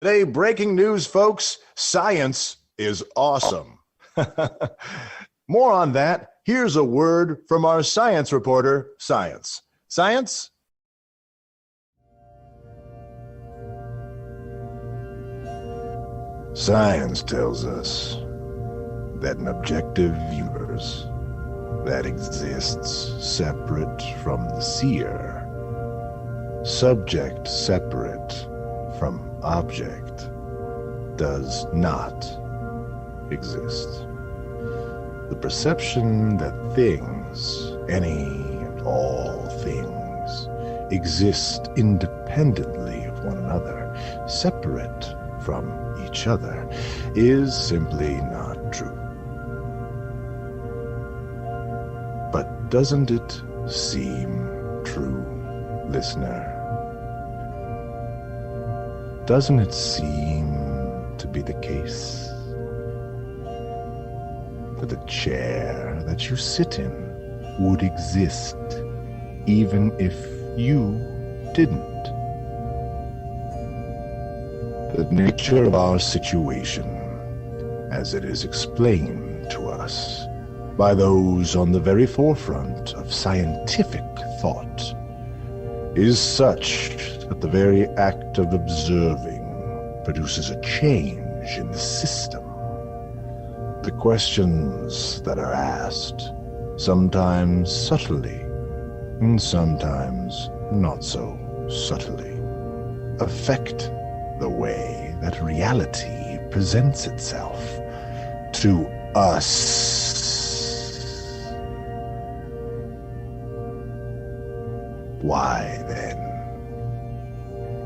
Today, breaking news, folks. Science is awesome. More on that. Here's a word from our science reporter, Science. Science? Science tells us that an objective universe that exists separate from the seer, subject separate from object, does not exist. The perception that things, any and all things, exist independently of one another, separate from each other, is simply not true. But doesn't it seem true, listener? Doesn't it seem to be the case that the chair that you sit in would exist even if you didn't? The nature of our situation, as it is explained to us by those on the very forefront of scientific thought, is such that the very act of observing produces a change in the system. The questions that are asked, sometimes subtly and sometimes not so subtly, affect the way that reality presents itself to us. Why then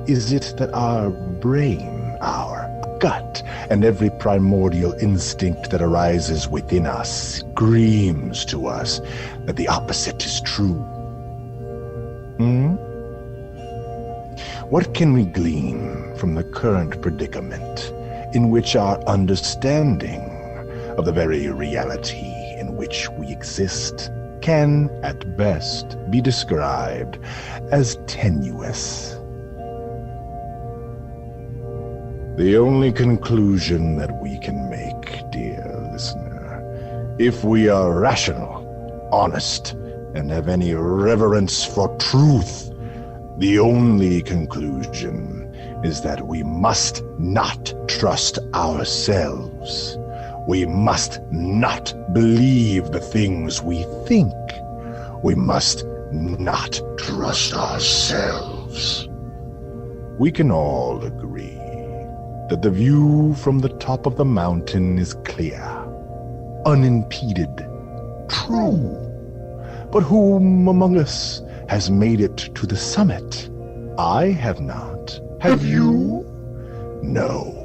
is it that our brain, our gut, and every primordial instinct that arises within us screams to us that the opposite is true? What can we glean from the current predicament in which our understanding of the very reality in which we exist can, at best, be described as tenuous? The only conclusion that we can make, dear listener, if we are rational, honest, and have any reverence for truth, the only conclusion is that we must not trust ourselves. We must not believe the things we think. We must not trust ourselves. We can all agree that the view from the top of the mountain is clear, unimpeded, true. But whom among us has made it to the summit? I have not. Have you? No.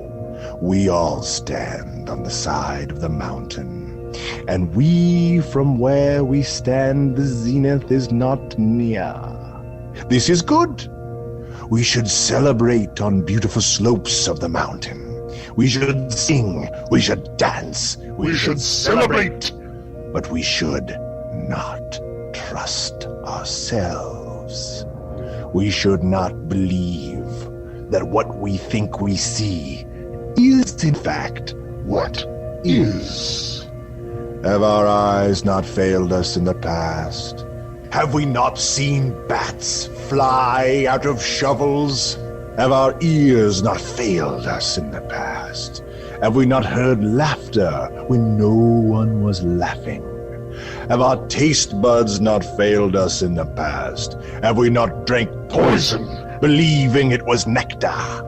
We all stand on the side of the mountain, and we, from where we stand, the zenith is not near. This is good. We should celebrate on beautiful slopes of the mountain. We should sing. We should dance. We should celebrate. But we should not trust ourselves. We should not believe that what we think we see is in fact what is. Have our eyes not failed us in the past? Have we not seen bats fly out of shovels? Have our ears not failed us in the past? Have we not heard laughter when no one was laughing? Have our taste buds not failed us in the past? Have we not drank poison, believing it was nectar?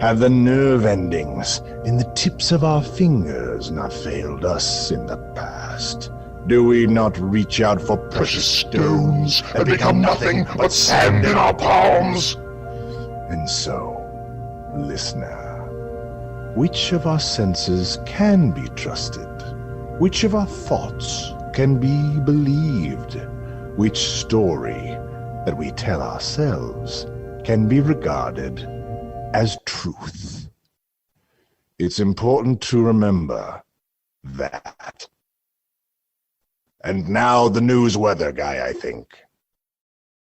Have the nerve endings in the tips of our fingers not failed us in the past? Do we not reach out for precious stones and become nothing but sand in our palms? And so, listener, which of our senses can be trusted? Which of our thoughts can be believed? Which story that we tell ourselves can be regarded as truth? It's important to remember that. And now the news weather guy, I think.